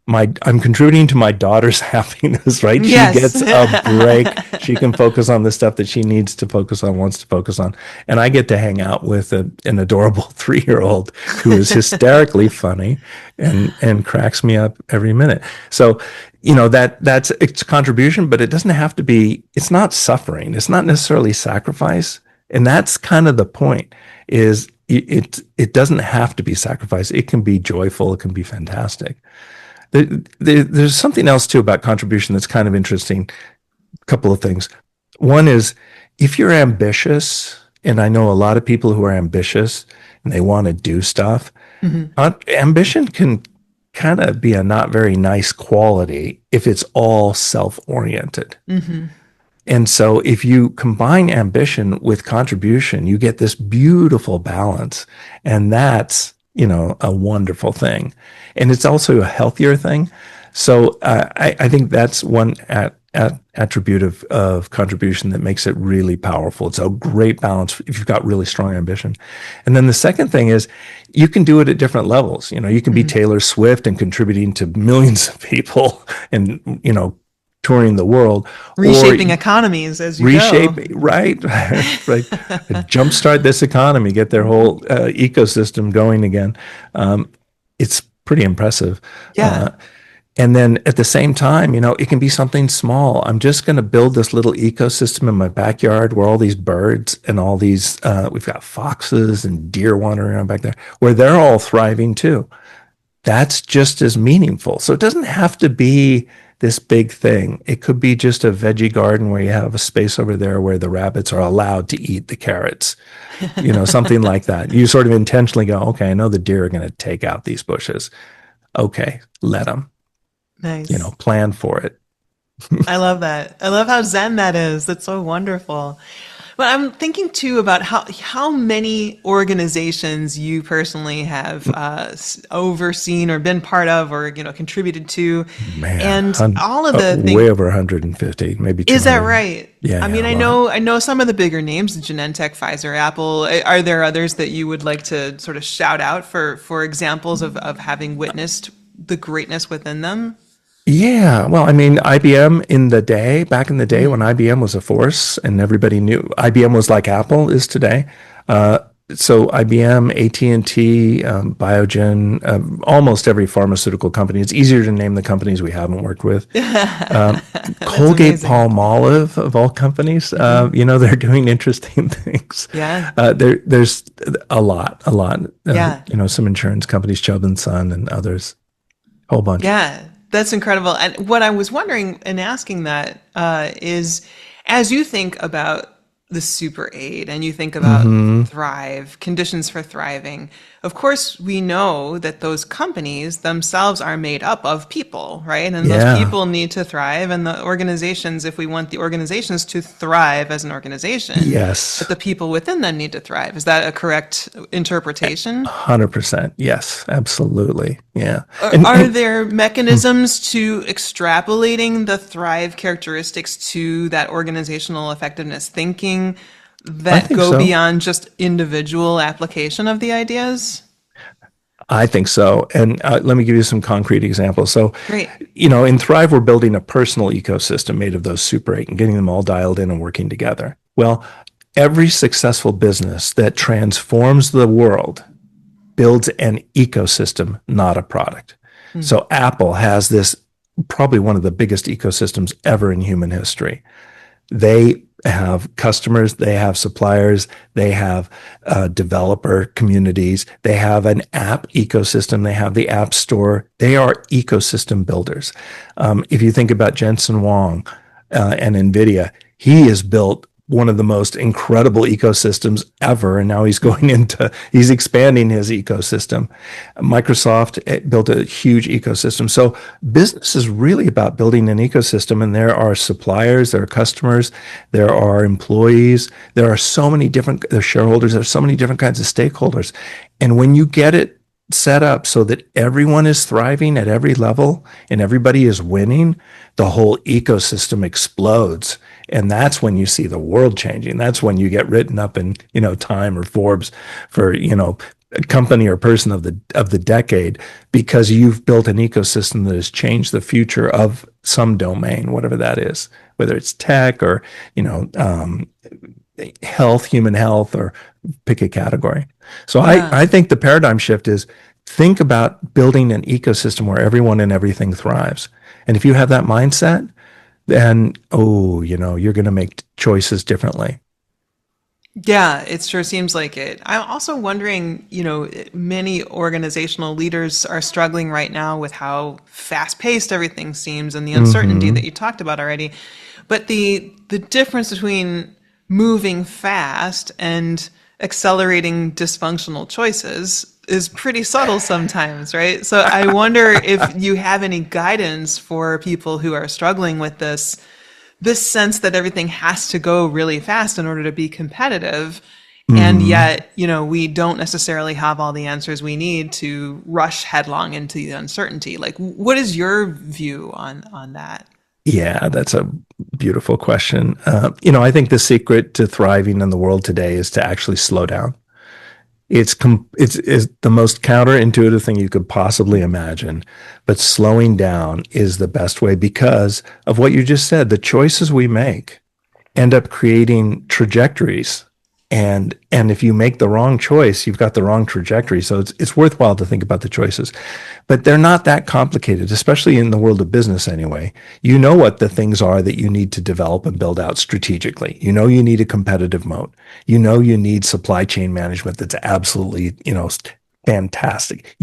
[SPEAKER 2] I'm contributing to my daughter's happiness, right? She
[SPEAKER 1] Yes.
[SPEAKER 2] gets a break. She can focus on the stuff that she needs to focus on, wants to focus on. And I get to hang out with an adorable 3-year-old who is hysterically funny and cracks me up every minute. So, that's it's contribution, but it doesn't have to be, it's not suffering. It's not necessarily sacrifice. And that's kind of the point is it doesn't have to be sacrifice. It can be joyful. It can be fantastic. There's something else too about contribution that's kind of interesting. A couple of things. One is if you're ambitious, and I know a lot of people who are ambitious and they want to do stuff,
[SPEAKER 1] Mhm.
[SPEAKER 2] ambition can kind of be a not very nice quality if it's all self oriented.
[SPEAKER 1] Mhm.
[SPEAKER 2] And so if you combine ambition with contribution, you get this beautiful balance. And that's, a wonderful thing. And it's also a healthier thing. So I think that's one attribute of contribution that makes it really powerful. It's a great balance if you've got really strong ambition. And then the second thing is you can do it at different levels. You can be
[SPEAKER 1] Mhm.
[SPEAKER 2] Taylor Swift and contributing to millions of people and, touring the world, or
[SPEAKER 1] Reshaping economies as you
[SPEAKER 2] reshape,
[SPEAKER 1] go.
[SPEAKER 2] right? Right. Jumpstart this economy, get their whole ecosystem going again. It's pretty impressive.
[SPEAKER 1] Yeah.
[SPEAKER 2] And then at the same time, it can be something small. I'm just going to build this little ecosystem in my backyard where all these birds and all these, we've got foxes and deer wandering around back there, where they're all thriving too. That's just as meaningful. So it doesn't have to be this big thing. It could be just a veggie garden where you have a space over there where the rabbits are allowed to eat the carrots, something like that. You sort of intentionally go, okay, I know the deer are going to take out these bushes. Okay, let them,
[SPEAKER 1] Nice.
[SPEAKER 2] plan for it.
[SPEAKER 1] I love that. I love how zen that is. That's so wonderful. But I'm thinking too about how many organizations you personally have overseen or been part of, or contributed to,
[SPEAKER 2] Man,
[SPEAKER 1] and all of the
[SPEAKER 2] way
[SPEAKER 1] things.
[SPEAKER 2] over 150, maybe
[SPEAKER 1] Is that
[SPEAKER 2] 200.
[SPEAKER 1] right?
[SPEAKER 2] Yeah,
[SPEAKER 1] I
[SPEAKER 2] yeah,
[SPEAKER 1] mean,
[SPEAKER 2] a
[SPEAKER 1] I
[SPEAKER 2] lot.
[SPEAKER 1] know some of the bigger names: Genentech, Pfizer, Apple. Are there others that you would like to sort of shout out for examples of having witnessed the greatness within them?
[SPEAKER 2] Yeah, well, I mean, IBM back in the day when IBM was a force and everybody knew IBM was like Apple is today. Uh, so IBM, AT&T, Biogen, almost every pharmaceutical company. It's easier to name the companies we haven't worked with.
[SPEAKER 1] That's
[SPEAKER 2] Colgate
[SPEAKER 1] amazing.
[SPEAKER 2] Palmolive of all companies, they're doing interesting things.
[SPEAKER 1] Yeah.
[SPEAKER 2] There's a lot,
[SPEAKER 1] Yeah.
[SPEAKER 2] some insurance companies, Chubb and Son and others, whole bunch.
[SPEAKER 1] Yeah, that's incredible. And what I was wondering in asking that is, as you think about the super aid and you think about
[SPEAKER 2] Hmm.
[SPEAKER 1] thrive, conditions for thriving, of course, we know that those companies themselves are made up of people, right? And those
[SPEAKER 2] Yeah.
[SPEAKER 1] people need to thrive. And the organizations, if we want the organizations to thrive as an organization, that
[SPEAKER 2] Yes.
[SPEAKER 1] the people within them need to thrive. Is that a correct interpretation?
[SPEAKER 2] 100%. Yes, absolutely. Yeah.
[SPEAKER 1] Are,
[SPEAKER 2] And,
[SPEAKER 1] are
[SPEAKER 2] and
[SPEAKER 1] there mechanisms to extrapolating the thrive characteristics to that organizational effectiveness thinking
[SPEAKER 2] I
[SPEAKER 1] that
[SPEAKER 2] think
[SPEAKER 1] go
[SPEAKER 2] so.
[SPEAKER 1] beyond just individual application of the ideas?
[SPEAKER 2] I think so. And let me give you some concrete examples. So,
[SPEAKER 1] Great.
[SPEAKER 2] in Thrive, we're building a personal ecosystem made of those Super 8 and getting them all dialed in and working together. Well, every successful business that transforms the world builds an ecosystem, not a product. So Apple has this probably one of the biggest ecosystems ever in human history. They have customers, they have suppliers, they have developer communities, they have an app ecosystem, they have the app store. They are ecosystem builders. If you think about Jensen Huang and NVIDIA, he has built one of the most incredible ecosystems ever. And now he's expanding his ecosystem. Microsoft built a huge ecosystem. So business is really about building an ecosystem. And there are suppliers, there are customers, there are employees, there are so many different shareholders, there's so many different kinds of stakeholders. And when you get it set up so that everyone is thriving at every level and everybody is winning, the whole ecosystem explodes. And that's when you see the world changing. That's when you get written up in, Time or Forbes for, company or person of the decade, because you've built an ecosystem that has changed the future of some domain, whatever that is, whether it's tech or, health, human health, or pick a category. So
[SPEAKER 1] Yeah.
[SPEAKER 2] I think the paradigm shift is think about building an ecosystem where everyone and everything thrives. And if you have that mindset, then, you're going to make choices differently.
[SPEAKER 1] Yeah, it sure seems like it. I'm also wondering, many organizational leaders are struggling right now with how fast-paced everything seems and the uncertainty
[SPEAKER 2] Hmm.
[SPEAKER 1] that you talked about already. But the difference between moving fast and accelerating dysfunctional choices is pretty subtle sometimes, right? So I wonder if you have any guidance for people who are struggling with this sense that everything has to go really fast in order to be competitive. And
[SPEAKER 2] Hmm.
[SPEAKER 1] yet, we don't necessarily have all the answers we need to rush headlong into the uncertainty. Like, what is your view on that?
[SPEAKER 2] Yeah, that's a beautiful question. I think the secret to thriving in the world today is to actually slow down. It's the most counterintuitive thing you could possibly imagine, but slowing down is the best way because of what you just said. The choices we make end up creating trajectories, and if you make the wrong choice, you've got the wrong trajectory. So it's worthwhile to think about the choices, but they're not that complicated, especially in the world of business anyway. You know what the things are that you need to develop and build out strategically. You need a competitive moat. You need supply chain management that's absolutely, fantastic.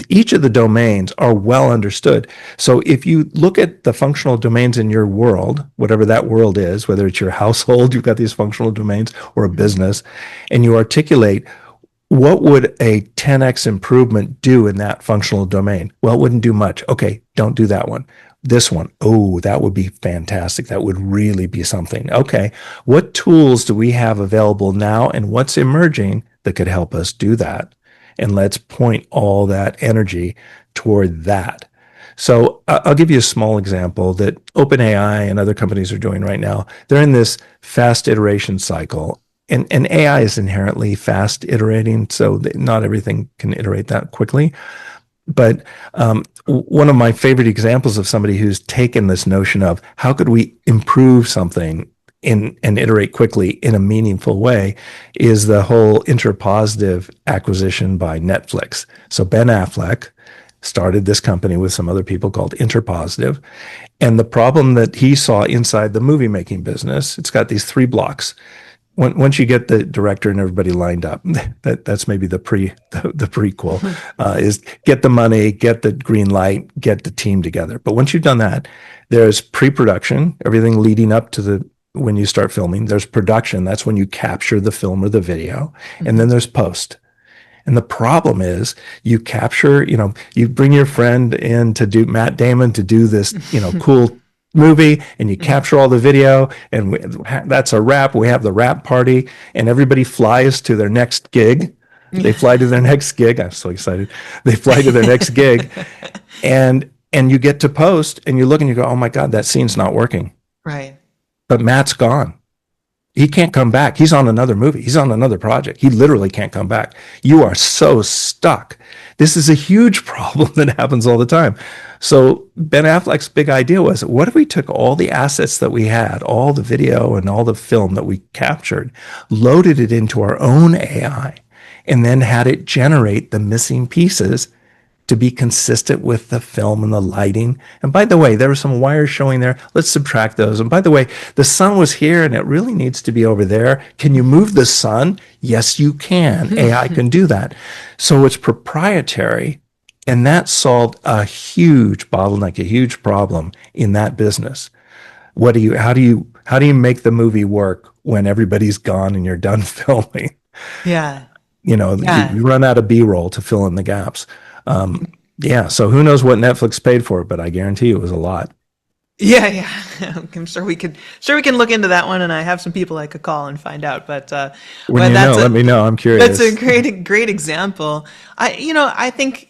[SPEAKER 2] Each of the domains are well understood. So if you look at the functional domains in your world, whatever that world is, whether it's your household, you've got these functional domains, or a business, and you articulate what would a 10x improvement do in that functional domain? Well, it wouldn't do much. Okay, don't do that one. This one, oh, that would be fantastic. That would really be something. Okay, what tools do we have available now and what's emerging that could help us do that? And let's point all that energy toward that. So I'll give you a small example that OpenAI and other companies are doing right now. They're in this fast iteration cycle. And AI is inherently fast iterating, so not everything can iterate that quickly. But one of my favorite examples of somebody who's taken this notion of how could we improve something and iterate quickly in a meaningful way is the whole interpositive acquisition by Netflix. So Ben Affleck started this company with some other people called Interpositive. And the problem that he saw inside the movie making business, it's got these 3 blocks. Once you get the director and everybody lined up, that's maybe the prequel, is get the money, get the green light, get the team together. But once you've done that, there's pre-production, everything leading up to when you start filming. There's production, that's when you capture the film or the video, and then there's post. And the problem is you capture, you bring your friend in to do Matt Damon to do this, cool movie, and you capture all the video, and that's a wrap. We have the wrap party, and everybody flies to their next gig. They fly to their next gig. I'm so excited. They fly to their next gig, and you get to post, and you look and you go, oh my God, that scene's not working.
[SPEAKER 1] Right.
[SPEAKER 2] But Matt's gone. He can't come back. He's on another movie. He's on another project. He literally can't come back. You are so stuck. This is a huge problem that happens all the time. So Ben Affleck's big idea was, what if we took all the assets that we had, all the video and all the film that we captured, loaded it into our own AI, and then had it generate the missing pieces to be consistent with the film and the lighting. And by the way, there were some wires showing there. Let's subtract those. And by the way, the sun was here and it really needs to be over there. Can you move the sun? Yes, you can. AI can do that. So it's proprietary. And that solved a huge bottleneck, a huge problem in that business. How do you make the movie work when everybody's gone and you're done filming?
[SPEAKER 1] Yeah.
[SPEAKER 2] You run out of B-roll to fill in the gaps. So who knows what Netflix paid for it, but I guarantee it was a lot.
[SPEAKER 1] Yeah. I'm sure we can look into that one, and I have some people I could call and find out. But
[SPEAKER 2] let me know. I'm curious.
[SPEAKER 1] That's a great example. I think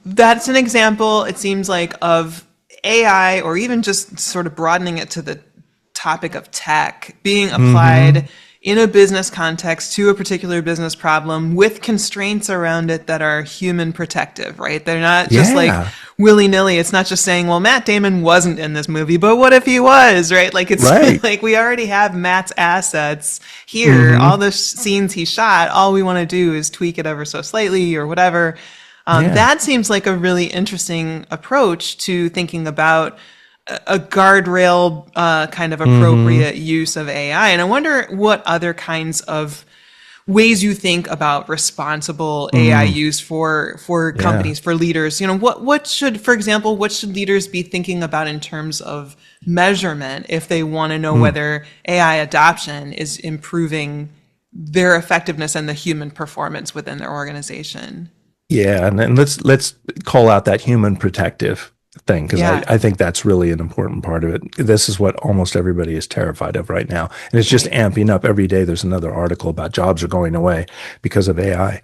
[SPEAKER 1] that's an example, it seems like, of AI, or even just sort of broadening it to the topic of tech being applied in a business context to a particular business problem with constraints around it that are human protective, right? They're not just like willy-nilly. It's not just saying, well, Matt Damon wasn't in this movie, but what if he was, right? Like, it's like we already have Matt's assets here, all the scenes he shot. All we want to do is tweak it ever so slightly or whatever. That seems like a really interesting approach to thinking about a guardrail kind of appropriate use of AI. And I wonder what other kinds of ways you think about responsible AI use for companies, for leaders. What should leaders be thinking about in terms of measurement if they want to know whether AI adoption is improving their effectiveness and the human performance within their organization?
[SPEAKER 2] Yeah, and let's call out that human protective thing, because I think that's really an important part of it. This is what almost everybody is terrified of right now. And it's just amping up every day. There's another article about jobs are going away because of AI.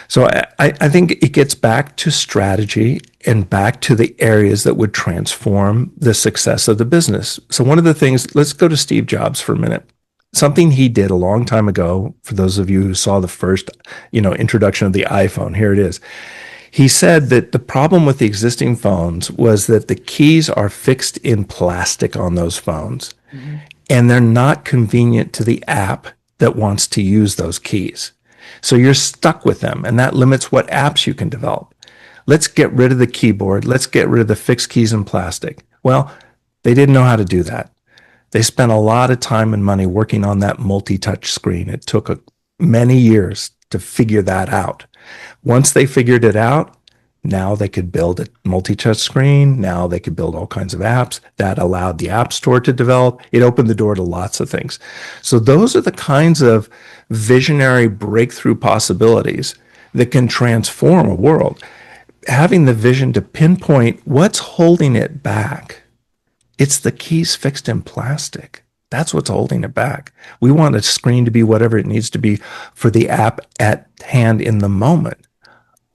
[SPEAKER 2] So I think it gets back to strategy and back to the areas that would transform the success of the business. So one of the things, let's go to Steve Jobs for a minute. Something he did a long time ago, for those of you who saw the first, introduction of the iPhone, here it is. He said that the problem with the existing phones was that the keys are fixed in plastic on those phones, and they're not convenient to the app that wants to use those keys. So you're stuck with them, and that limits what apps you can develop. Let's get rid of the keyboard. Let's get rid of the fixed keys in plastic. Well, they didn't know how to do that. They spent a lot of time and money working on that multi-touch screen. It took many years to figure that out. Once they figured it out, now they could build a multi-touch screen. Now they could build all kinds of apps that allowed the App Store to develop. It opened the door to lots of things. So those are the kinds of visionary breakthrough possibilities that can transform a world. Having the vision to pinpoint what's holding it back. It's the keys fixed in plastic. That's what's holding it back. We want a screen to be whatever it needs to be for the app at hand in the moment.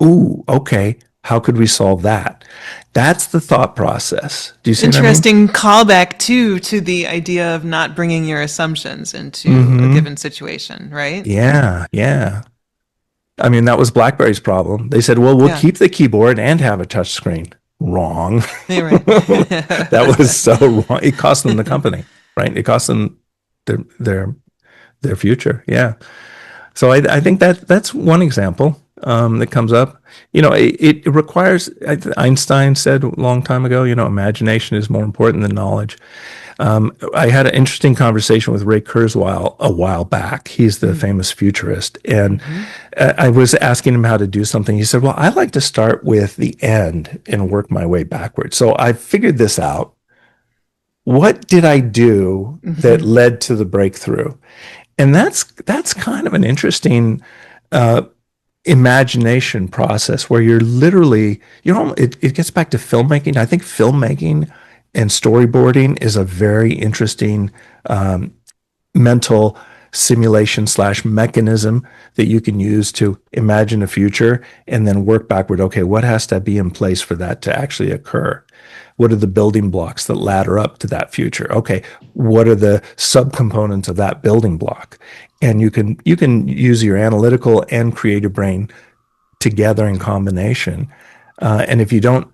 [SPEAKER 2] Ooh, okay. How could we solve that? That's the thought process. Do you see
[SPEAKER 1] Interesting what I mean? Callback to the idea of not bringing your assumptions into a given situation, right?
[SPEAKER 2] Yeah, yeah. I mean, that was BlackBerry's problem. They said, well, we'll keep the keyboard and have a touch screen. Wrong.
[SPEAKER 1] Yeah, right.
[SPEAKER 2] That was so wrong. It cost them the company, right? It cost them their future. Yeah. So I think that's one example that comes up. It requires, Einstein said a long time ago, imagination is more important than knowledge. I had an interesting conversation with Ray Kurzweil a while back. He's the famous futurist. And I was asking him how to do something. He said, well, I like to start with the end and work my way backwards. So I figured this out. What did I do that led to the breakthrough? And that's kind of an interesting imagination process where you're literally, it gets back to filmmaking. I think filmmaking and storyboarding is a very interesting mental simulation / mechanism that you can use to imagine a future and then work backward. Okay, what has to be in place for that to actually occur? What are the building blocks that ladder up to that future? Okay, what are the subcomponents of that building block? And you can use your analytical and creative brain together in combination. And if you don't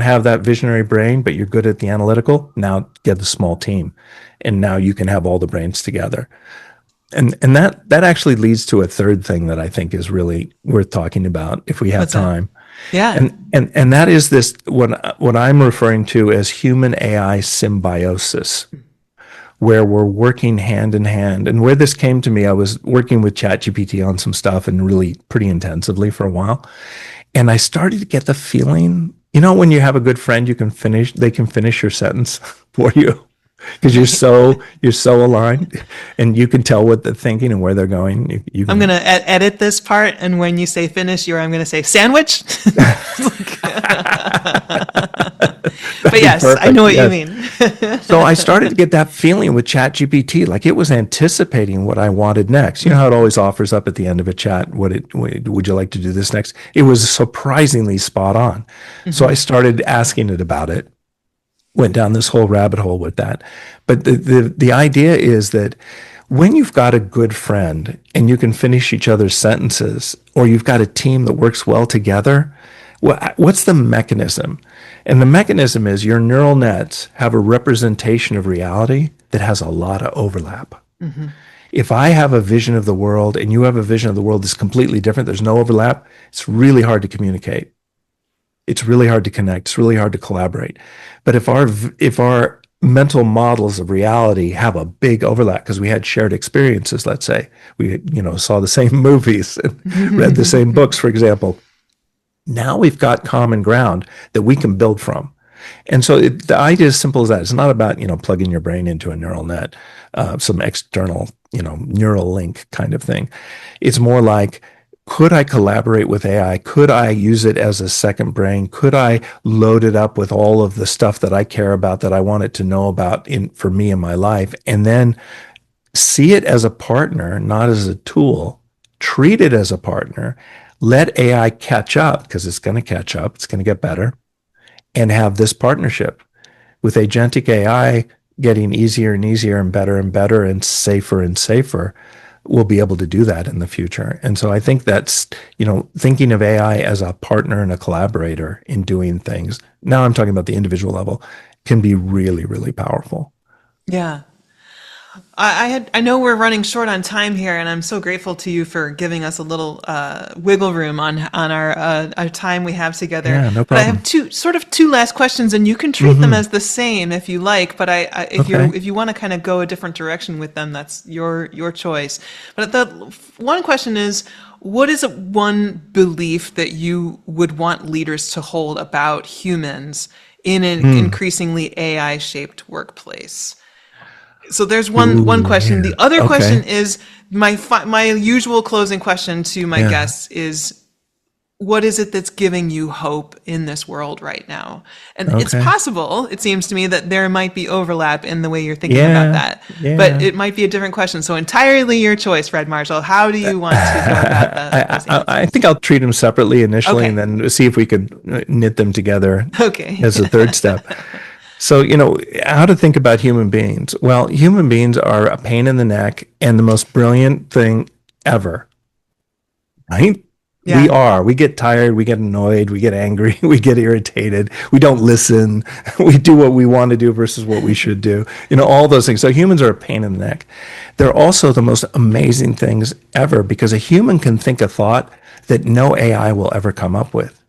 [SPEAKER 2] have that visionary brain, but you're good at the analytical, now get a small team, and now you can have all the brains together. And that actually leads to a third thing that I think is really worth talking about if we have time.
[SPEAKER 1] Yeah.
[SPEAKER 2] And that is this, what I'm referring to as human AI symbiosis, where we're working hand in hand. And where this came to me, I was working with ChatGPT on some stuff and really pretty intensively for a while. And I started to get the feeling, when you have a good friend, they can finish your sentence for you because you're so aligned and you can tell what they're thinking and where they're going.
[SPEAKER 1] I'm going to edit this part. And when you say finish, I'm going to say sandwich. But yes, perfect. I know what you mean.
[SPEAKER 2] So I started to get that feeling with ChatGPT, like it was anticipating what I wanted next. You know how it always offers up at the end of a chat, would you like to do this next? It was surprisingly spot on. So I started asking it about it, went down this whole rabbit hole with that. But the idea is that when you've got a good friend and you can finish each other's sentences, or you've got a team that works well together, what's the mechanism? And the mechanism is your neural nets have a representation of reality that has a lot of overlap. If I have a vision of the world and you have a vision of the world that's completely different, there's no overlap, it's really hard to communicate. It's really hard to connect. It's really hard to collaborate. But if our mental models of reality have a big overlap because we had shared experiences, let's say we saw the same movies and read the same books, for example, now we've got common ground that we can build from. And so the idea is simple as that. It's not about, plugging your brain into a neural net, some external, neural link kind of thing. It's more like, could I collaborate with AI? Could I use it as a second brain? Could I load it up with all of the stuff that I care about, that I want it to know about for me in my life? And then see it as a partner, not as a tool. Treat it as a partner. Let AI catch up, because it's going to catch up. It's going to get better. And have this partnership with agentic AI getting easier and easier and better and safer, we'll be able to do that in the future. And so I think that's, thinking of AI as a partner and a collaborator in doing things. Now I'm talking about the individual level, can be really, really powerful.
[SPEAKER 1] Yeah. I know we're running short on time here, and I'm so grateful to you for giving us a little wiggle room on our time we have together.
[SPEAKER 2] Yeah, no
[SPEAKER 1] But I have
[SPEAKER 2] problem.
[SPEAKER 1] two last questions, and you can treat them as the same if you like. But
[SPEAKER 2] Okay.
[SPEAKER 1] if you want to kind of go a different direction with them, that's your choice. But the one question is, what is one belief that you would want leaders to hold about humans in an
[SPEAKER 2] Hmm.
[SPEAKER 1] increasingly AI shaped workplace? So there's one
[SPEAKER 2] Ooh,
[SPEAKER 1] question. The
[SPEAKER 2] man.
[SPEAKER 1] other question
[SPEAKER 2] Okay.
[SPEAKER 1] is my usual closing question to my
[SPEAKER 2] Yeah.
[SPEAKER 1] guests is, what is it that's giving you hope in this world right now? And it's
[SPEAKER 2] Okay.
[SPEAKER 1] possible, it seems to me, that there might be overlap in the way you're thinking about
[SPEAKER 2] Yeah.
[SPEAKER 1] that, but
[SPEAKER 2] Yeah.
[SPEAKER 1] it might be a different question. So entirely your choice, Fred Marshall. How do you want to go about those
[SPEAKER 2] I
[SPEAKER 1] answers?
[SPEAKER 2] think I'll treat them separately initially and
[SPEAKER 1] Okay.
[SPEAKER 2] then see if we could knit them together
[SPEAKER 1] Okay.
[SPEAKER 2] as a third step. So, how to think about human beings. Well, human beings are a pain in the neck and the most brilliant thing ever, right? We
[SPEAKER 1] Yeah.
[SPEAKER 2] are. We get tired, we get annoyed, we get angry, we get irritated, we don't listen, we do what we want to do versus what we should do. All those things. So humans are a pain in the neck. They're also the most amazing things ever because a human can think a thought that no AI will ever come up with.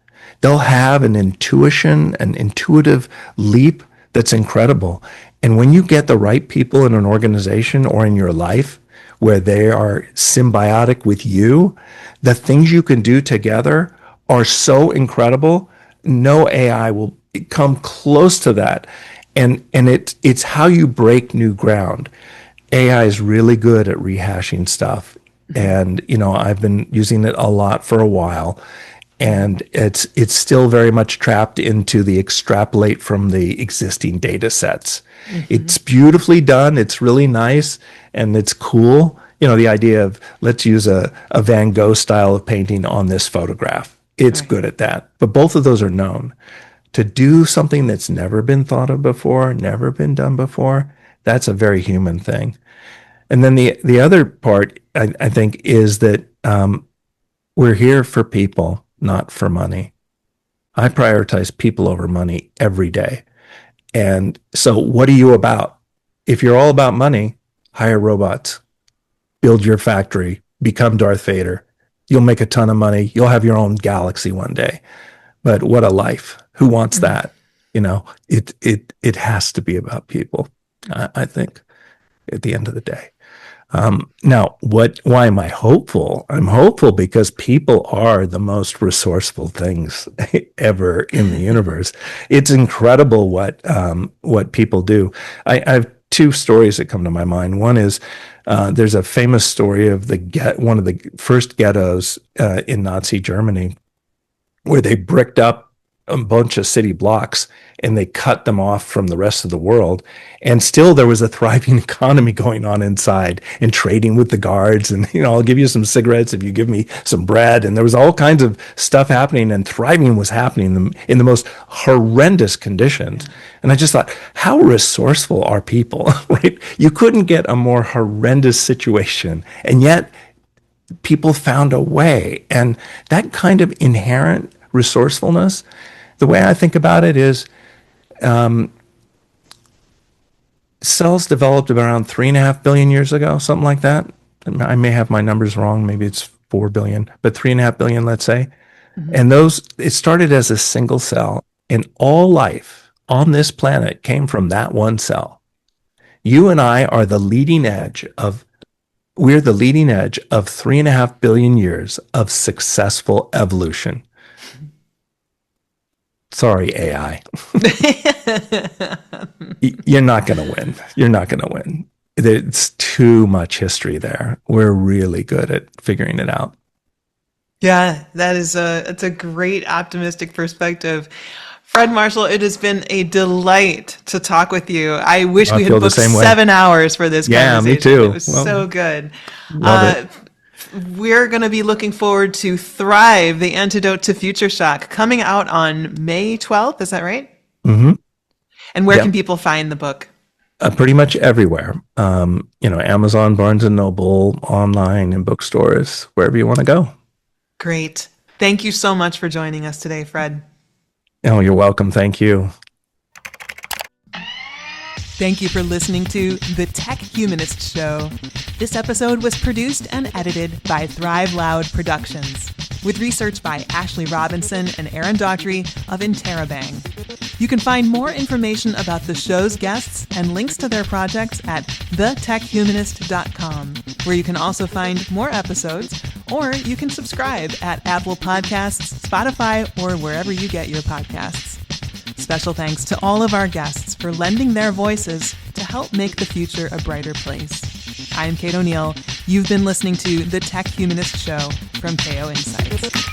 [SPEAKER 2] They'll have an intuition, an intuitive leap that's incredible. And when you get the right people in an organization or in your life where they are symbiotic with you, the things you can do together are so incredible. No AI will come close to that. And it's how you break new ground. AI is really good at rehashing stuff. And, I've been using it a lot for a while. And it's still very much trapped into the extrapolate from the existing data sets. It's beautifully done. It's really nice and it's cool. The idea of let's use a Van Gogh style of painting on this photograph. It's
[SPEAKER 1] Right.
[SPEAKER 2] good at that. But both of those are known. To do something that's never been thought of before, never been done before, that's a very human thing. And then the other part, I think, is that we're here for people, not for money. I prioritize people over money every day. And so, what are you about? If you're all about money, hire robots, build your factory, become Darth Vader. You'll make a ton of money. You'll have your own galaxy one day. But what a life! Who wants that? It has to be about people. I think at the end of the day. Now, why am I hopeful? I'm hopeful because people are the most resourceful things ever in the universe. It's incredible what people do. I have two stories that come to my mind. One is there's a famous story of one of the first ghettos in Nazi Germany where they bricked up a bunch of city blocks and they cut them off from the rest of the world. And still there was a thriving economy going on inside and trading with the guards. And, I'll give you some cigarettes if you give me some bread. And there was all kinds of stuff happening and thriving was happening in the most horrendous conditions. And I just thought, how resourceful are people, right? You couldn't get a more horrendous situation. And yet people found a way. And that kind of inherent resourcefulness, the way I think about it is cells developed around 3.5 billion years ago, something like that. I may have my numbers wrong. Maybe it's 4 billion, but 3.5 billion, let's say. And it started as a single cell, and all life on this planet came from that one cell. You and I are the leading edge of We're the leading edge of 3.5 billion years of successful evolution. Sorry, AI. You're not going to win. You're not going to win. It's too much history there. We're really good at figuring it out.
[SPEAKER 1] Yeah, it's a great optimistic perspective. Fred Marshall, it has been a delight to talk with you. I wish
[SPEAKER 2] I
[SPEAKER 1] we had
[SPEAKER 2] feel the
[SPEAKER 1] booked
[SPEAKER 2] same way.
[SPEAKER 1] 7 hours for this
[SPEAKER 2] Yeah, me
[SPEAKER 1] conversation. It
[SPEAKER 2] too.
[SPEAKER 1] was
[SPEAKER 2] Well,
[SPEAKER 1] so good.
[SPEAKER 2] love it.
[SPEAKER 1] Uh, we're going to be looking forward to Thrive, the Antidote to Future Shock, coming out on May 12th. Is that right?
[SPEAKER 2] Mm-hmm.
[SPEAKER 1] And where can
[SPEAKER 2] Yep.
[SPEAKER 1] people find the book?
[SPEAKER 2] Pretty much everywhere. Amazon, Barnes and Noble, online, in bookstores, wherever you want to go.
[SPEAKER 1] Great. Thank you so much for joining us today, Fred.
[SPEAKER 2] Oh, you're welcome. Thank you.
[SPEAKER 1] Thank you for listening to the Tech Humanist Show. This episode was produced and edited by Thrive Loud Productions, with research by Ashley Robinson and Aaron Daughtry of Interabang. You can find more information about the show's guests and links to their projects at thetechhumanist.com, where you can also find more episodes, or you can subscribe at Apple Podcasts, Spotify, or wherever you get your podcasts. Special thanks to all of our guests for lending their voices to help make the future a brighter place. I'm Kate O'Neill. You've been listening to the Tech Humanist Show from KO Insights.